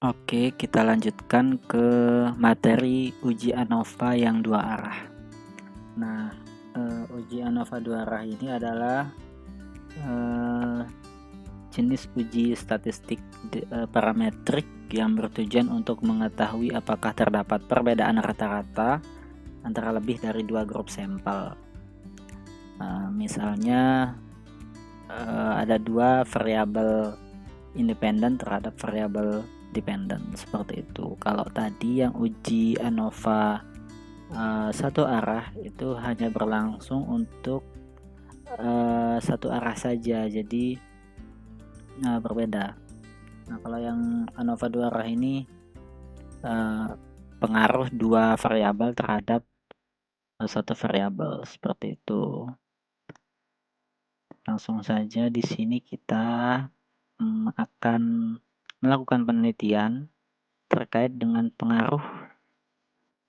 Oke, kita lanjutkan ke materi uji ANOVA yang dua arah. Nah, uji ANOVA dua arah ini adalah jenis uji statistik parametrik yang bertujuan untuk mengetahui apakah terdapat perbedaan rata-rata antara lebih dari dua grup sampel. Misalnya ada dua variabel independen terhadap variabel dependen, seperti itu. Kalau tadi yang uji ANOVA satu arah itu hanya berlangsung untuk satu arah saja, jadi berbeda. Nah, kalau yang ANOVA dua arah ini pengaruh dua variabel terhadap satu variabel, seperti itu. Langsung saja di sini kita akan melakukan penelitian terkait dengan pengaruh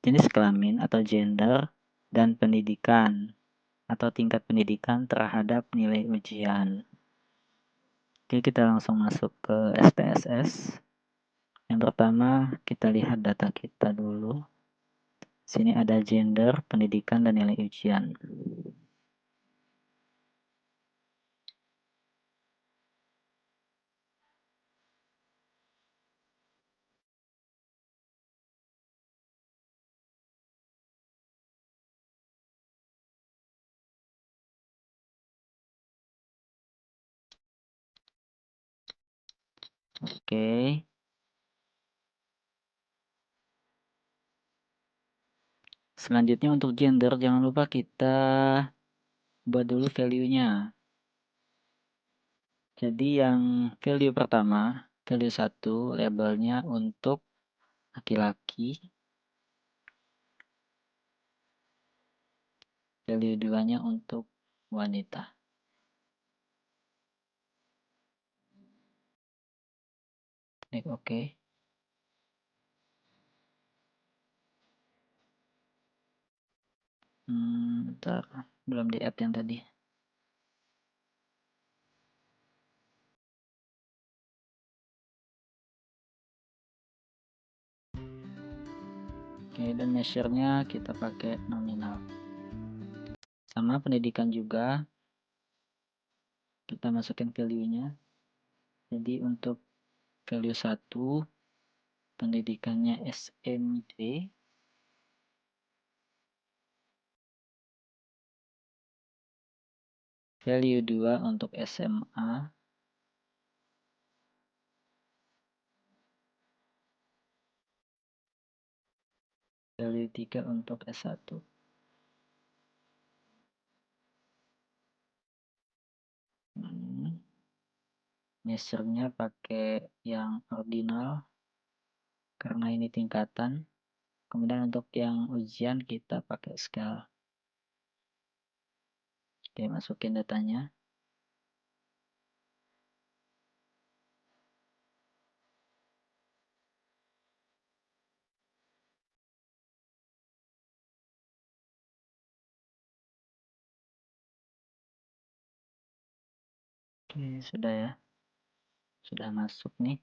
jenis kelamin atau gender dan pendidikan atau tingkat pendidikan terhadap nilai ujian. Oke, kita langsung masuk ke SPSS. Yang pertama, kita lihat data kita dulu. Sini ada gender, pendidikan, dan nilai ujian. Oke. Selanjutnya untuk gender, jangan lupa kita buat dulu value-nya. Jadi yang value pertama, value 1 labelnya untuk laki-laki. Value 2-nya untuk wanita. Klik OK. Bentar, belum di add yang tadi. Oke, dan measure-nya kita pakai nominal. Sama pendidikan juga, kita masukin value-nya. Jadi untuk value 1, pendidikannya SMD. Value 2 untuk SMA. Value 3 untuk S1. Measure-nya pakai yang ordinal karena ini tingkatan. Kemudian untuk yang ujian kita pakai scale. Oke, masukin datanya. Oke, sudah ya. Sudah masuk nih.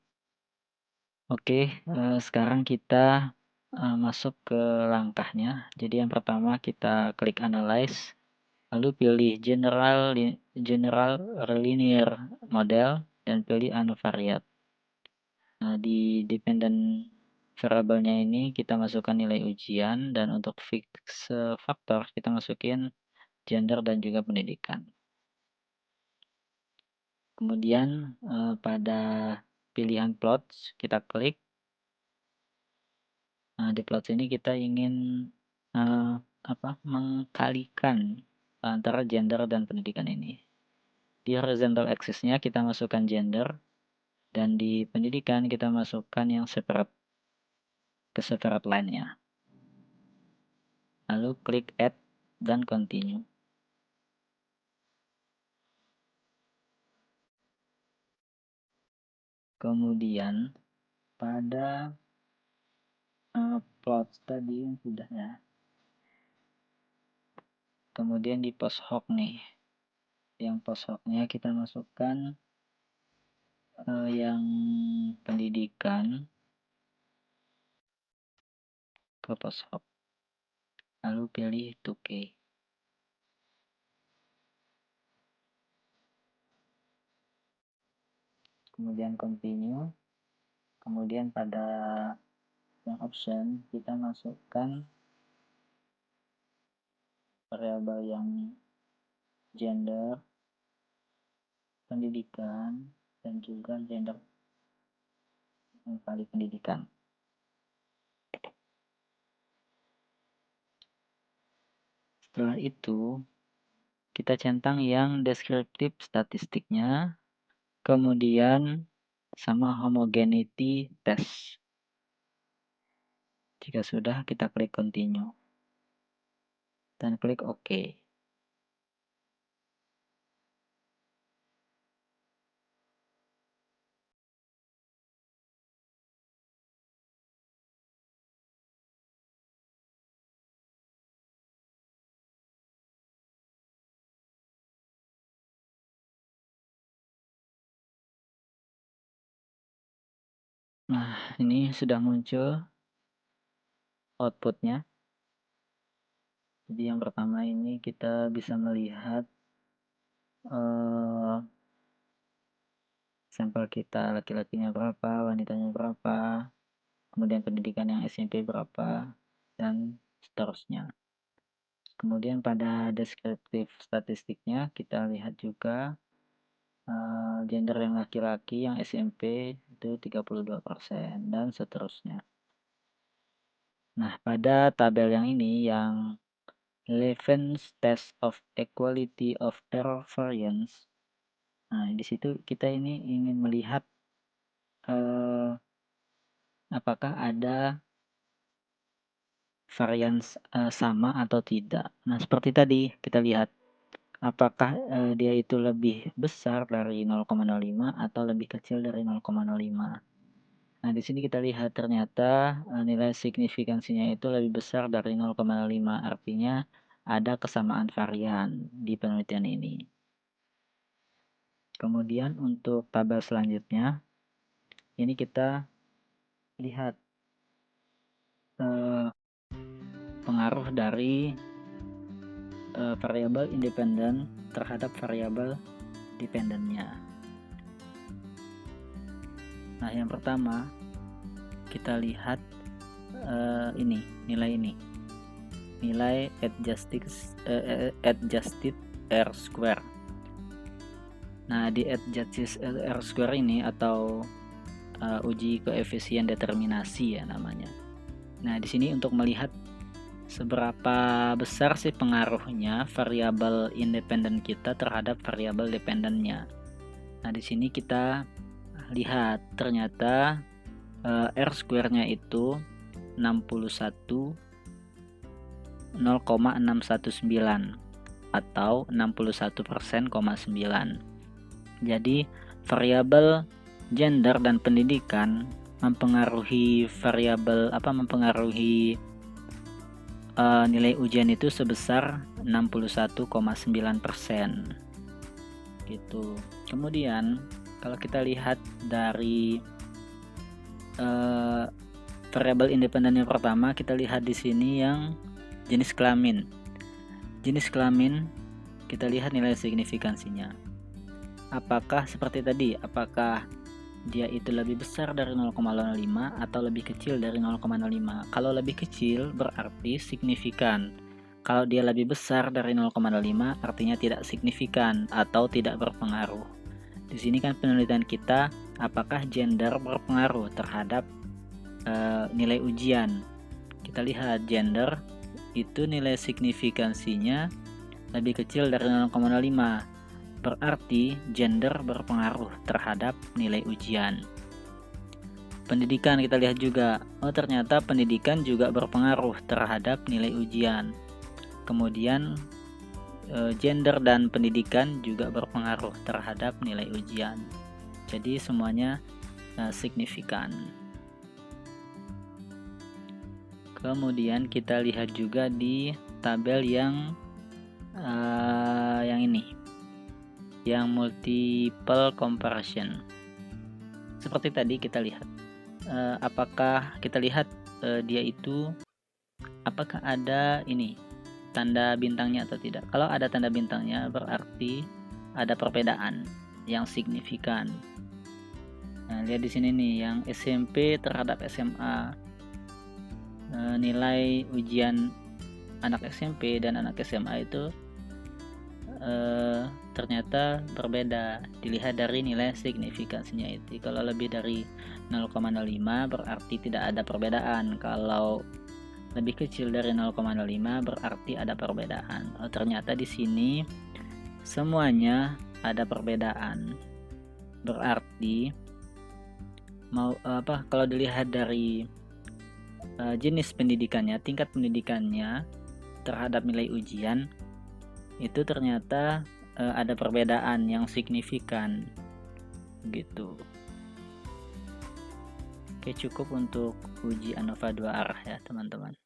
Oke, sekarang kita masuk ke langkahnya. Jadi yang pertama kita klik analyze, lalu pilih general linear model dan pilih unvariate. Nah, di dependent variabelnya ini kita masukkan nilai ujian, dan untuk fix faktor kita masukin gender dan juga pendidikan. Kemudian pada pilihan plots kita klik. Nah, di plot ini kita ingin mengkalikan antara gender dan pendidikan ini. Di horizontal axis-nya kita masukkan gender, dan di pendidikan kita masukkan yang separate ke separate line-nya. Lalu klik add dan continue. Kemudian pada plot tadi yang sudah ya. Kemudian di post hoc nih. Yang post hoc-nya kita masukkan yang pendidikan. Photoshop, lalu pilih 2K. Kemudian continue, kemudian pada yang option kita masukkan variabel yang gender, pendidikan, dan juga gender yang kali pendidikan. Setelah itu kita centang yang deskriptif statistiknya, kemudian sama homogeneity test. Jika sudah, kita klik continue dan klik OK. Nah, ini sudah muncul outputnya. Jadi yang pertama ini kita bisa melihat sampel kita, laki-lakinya berapa, wanitanya berapa, kemudian pendidikan yang SMP berapa, dan seterusnya. Kemudian pada deskriptif statistiknya kita lihat juga gender yang laki-laki yang SMP itu 32% dan seterusnya. Nah, pada tabel yang ini yang Leven's test of equality of error variance. Nah, di situ kita ini ingin melihat apakah ada varians sama atau tidak. Nah, seperti tadi kita lihat apakah dia itu lebih besar dari 0,05 atau lebih kecil dari 0,05. Nah, di sini kita lihat ternyata nilai signifikansinya itu lebih besar dari 0,5. Artinya ada kesamaan varian di penelitian ini. Kemudian untuk tabel selanjutnya, ini kita lihat pengaruh dari variabel independen terhadap variabel dependennya. Nah, yang pertama kita lihat ini nilai adjusted R square. Nah, di adjusted R square ini atau uji koefisien determinasi ya namanya. Nah, di sini untuk melihat seberapa besar sih pengaruhnya variabel independen kita terhadap variabel dependennya. Nah, di sini kita lihat ternyata R square-nya itu 0,619 atau 61%,9. Jadi variabel gender dan pendidikan mempengaruhi nilai ujian itu sebesar 61,9% gitu. Kemudian kalau kita lihat dari variabel independen yang pertama, kita lihat di sini yang jenis kelamin. Jenis kelamin kita lihat nilai signifikansinya. Apakah seperti tadi, apakah dia itu lebih besar dari 0,05 atau lebih kecil dari 0,05? Kalau lebih kecil berarti signifikan. Kalau dia lebih besar dari 0,05 artinya tidak signifikan atau tidak berpengaruh. Di sini kan penelitian kita apakah gender berpengaruh terhadap nilai ujian. Kita lihat gender itu nilai signifikansinya lebih kecil dari 0,05. Berarti gender berpengaruh terhadap nilai ujian. Pendidikan kita lihat juga, ternyata pendidikan juga berpengaruh terhadap nilai ujian. Kemudian gender dan pendidikan juga berpengaruh terhadap nilai ujian. Jadi semuanya signifikan. Kemudian kita lihat juga di tabel yang ini, yang multiple comparison. Seperti tadi kita lihat, apakah kita lihat dia itu apakah ada ini tanda bintangnya atau tidak. Kalau ada tanda bintangnya berarti ada perbedaan yang signifikan. Nah, lihat di sini nih yang SMP terhadap SMA. Nilai ujian anak SMP dan anak SMA itu ternyata berbeda. Dilihat dari nilai signifikansinya itu. Kalau lebih dari 0,05 berarti tidak ada perbedaan. Kalau lebih kecil dari 0,05 berarti ada perbedaan. Oh, ternyata di sini semuanya ada perbedaan. Berarti kalau dilihat dari jenis pendidikannya, tingkat pendidikannya terhadap nilai ujian itu ternyata ada perbedaan yang signifikan gitu. Oke, cukup untuk uji ANOVA 2 arah ya teman-teman.